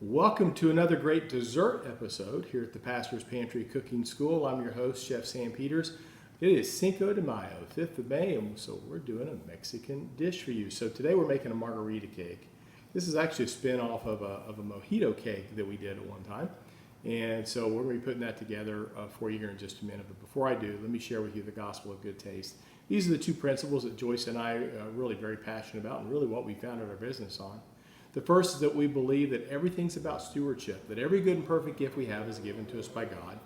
Welcome to another great dessert episode here at the Pastor's Pantry Cooking School. I'm your host, Chef Sam Peters. It is Cinco de Mayo, 5th of May, and so we're doing a Mexican dish for you. So today we're making a Margarita cake. This is actually a spin-off of a mojito cake that we did at one time. And so we're going to be putting that together for you here in just a minute. But before I do, let me share with you the gospel of good taste. These are the two principles that Joyce and I are really very passionate about and really what we founded our business on. The first is that we believe that everything's about stewardship, that every good and perfect gift we have is given to us by God,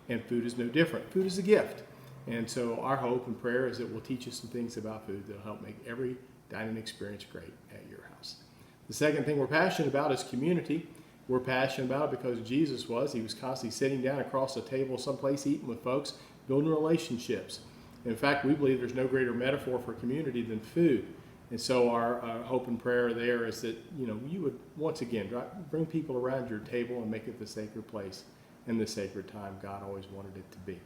and food is no different. Food is a gift. And so our hope and prayer is that we'll teach you some things about food that will help make every dining experience great at your house. The second thing we're passionate about is community. We're passionate about it because Jesus was. He was constantly sitting down across a table someplace, eating with folks, building relationships. In fact, we believe there's no greater metaphor for community than food. And so our hope and prayer there is that, you would, once again, bring people around your table and make it the sacred place and the sacred time God always wanted it to be.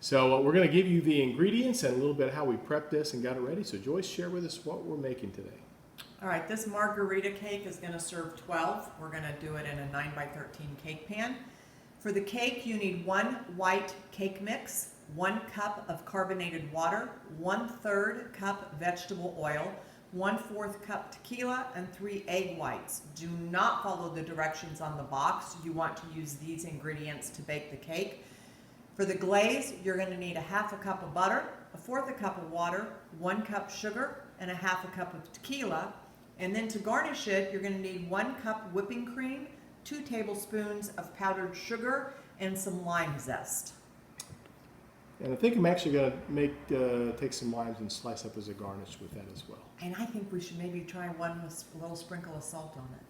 So we're going to give you the ingredients and a little bit of how we prepped this and got it ready. So Joyce, share with us what we're making today. All right, this Margarita cake is going to serve 12. We're going to do it in a 9x13 cake pan. For the cake, you need 1 white cake mix, 1 cup of carbonated water, 1/3 cup vegetable oil, 1/4 cup tequila, and 3 egg whites. Do not follow the directions on the box. You want to use these ingredients to bake the cake. For the glaze, you're going to need 1/2 cup of butter, 1/4 cup of water, 1 cup sugar, and 1/2 cup of tequila. And then to garnish it, you're going to need 1 cup whipping cream, 2 tablespoons of powdered sugar, and some lime zest. And I think I'm actually going to take some limes and slice up as a garnish with that as well. And I think we should maybe try one with a little sprinkle of salt on it.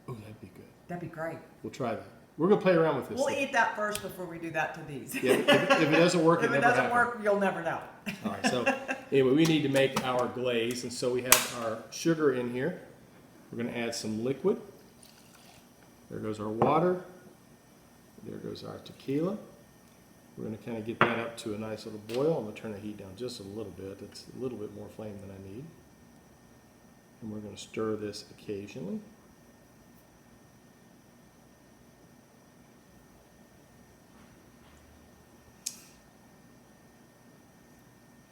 Oh, that'd be good. That'd be great. We'll try that. We're going to play around with this. We'll eat that first before we do that to these. Yeah, if it doesn't work, if it never doesn't happened. work, you'll never know. All right, so anyway, we need to make our glaze, and so we have our sugar in here. We're going to add some liquid. There goes our water. There goes our tequila. We're going to kind of get that up to a nice little boil. I'm going to turn the heat down just a little bit. It's a little bit more flame than I need. And we're going to stir this occasionally.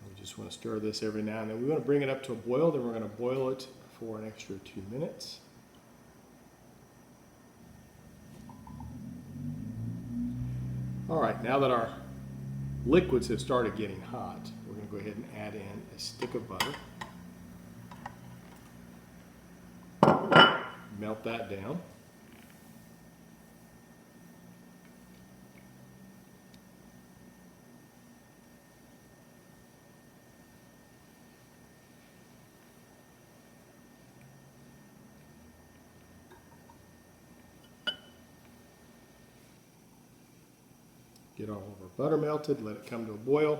We just want to stir this every now and then. We want to bring it up to a boil, then we're going to boil it for an extra 2 minutes. All right, now that our liquids have started getting hot, we're going to go ahead and add in a stick of butter. Melt that down. Get all of our butter melted, let it come to a boil.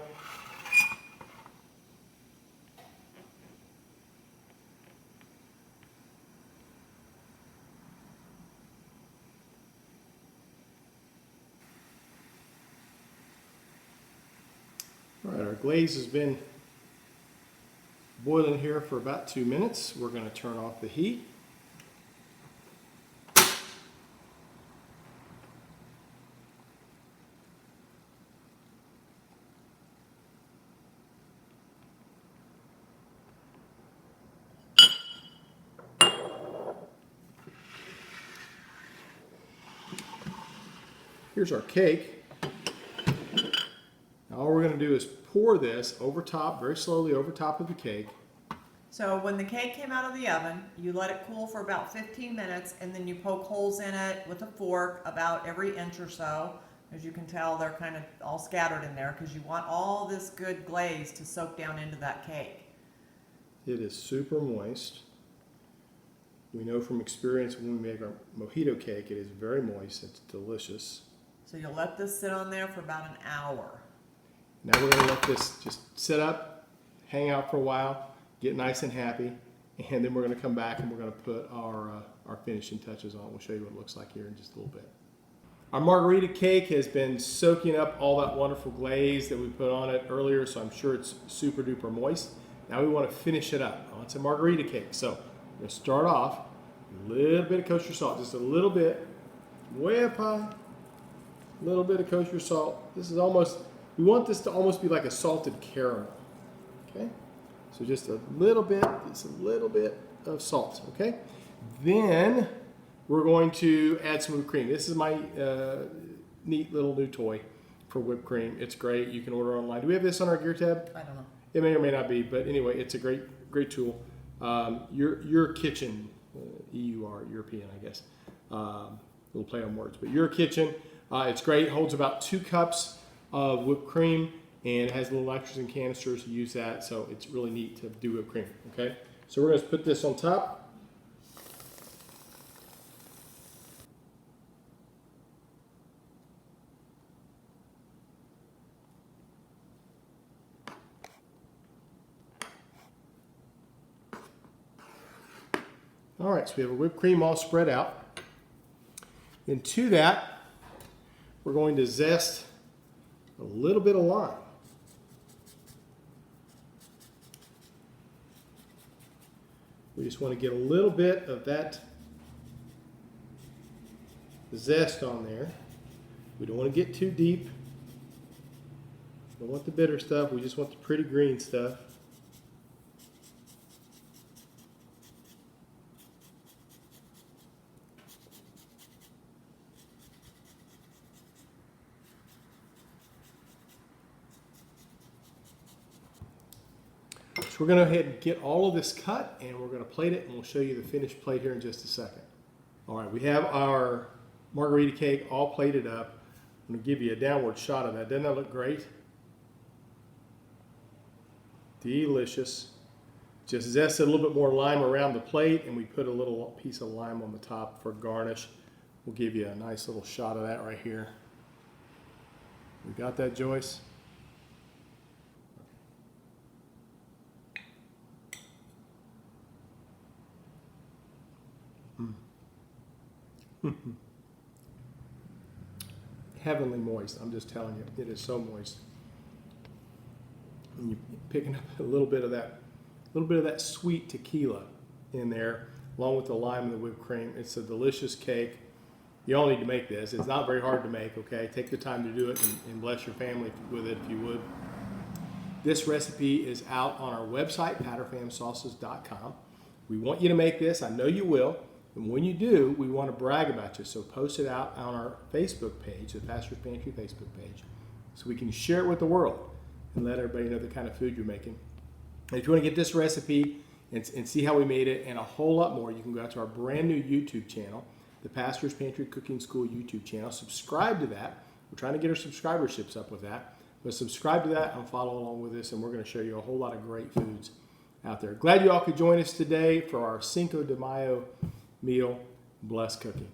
All right, our glaze has been boiling here for about 2 minutes. We're going to turn off the heat. Here's our cake. Now all we're going to do is pour this over top, very slowly over top of the cake. So when the cake came out of the oven, you let it cool for about 15 minutes, and then you poke holes in it with a fork about every inch or so. As you can tell, they're kind of all scattered in there because you want all this good glaze to soak down into that cake. It is super moist. We know from experience when we make our mojito cake, it is very moist. It's delicious. So you'll let this sit on there for about an hour. Now we're going to let this just sit up, hang out for a while, get nice and happy, and then we're going to come back and we're going to put our finishing touches on. We'll show you what it looks like here in just a little bit. Our margarita cake has been soaking up all that wonderful glaze that we put on it earlier, so I'm sure it's super duper moist. Now we want to finish it up. Well, it's a margarita cake, so we're going to start off A little bit of kosher salt, just a little bit, way up high. A little bit of kosher salt. This is almost, we want this to almost be like a salted caramel. Okay? So just a little bit of salt. Okay? Then we're going to add some whipped cream. This is my neat little new toy for whipped cream. It's great. You can order online. Do we have this on our gear tab? I don't know. It may or may not be, but anyway, it's a great tool. Your kitchen, EUR, European, I guess. Little play on words, but your kitchen. It's great. It holds about 2 cups of whipped cream, and it has little nitrogen canisters to use that. So it's really neat to do whipped cream. Okay, so we're going to put this on top. All right, so we have a whipped cream all spread out. And to that, we're going to zest a little bit of lime. We just want to get a little bit of that zest on there. We don't want to get too deep. We don't want the bitter stuff. We just want the pretty green stuff. So we're going to go ahead and get all of this cut, and we're going to plate it, and we'll show you the finished plate here in just a second. All right, we have our margarita cake all plated up. I'm going to give you a downward shot of that. Doesn't that look great? Delicious. Just zested a little bit more lime around the plate, and we put a little piece of lime on the top for garnish. We'll give you a nice little shot of that right here. We got that, Joyce? Heavenly moist. I'm just telling you, it is so moist. And you're picking up a little bit of that sweet tequila in there, along with the lime and the whipped cream. It's a delicious cake. You all need to make this. It's not very hard to make. Okay, take the time to do it, and bless your family with it if you would. This recipe is out on our website, patterfamsauces.com. We want you to make this. I know you will. And when you do, we want to brag about you. So post it out on our Facebook page, the Pastor's Pantry Facebook page, so we can share it with the world and let everybody know the kind of food you're making. And if you want to get this recipe and see how we made it and a whole lot more, you can go out to our brand new YouTube channel, the Pastor's Pantry Cooking School YouTube channel. Subscribe to that. We're trying to get our subscriberships up with that. But subscribe to that and follow along with us, and we're going to show you a whole lot of great foods out there. Glad you all could join us today for our Cinco de Mayo meal. Blessed cooking.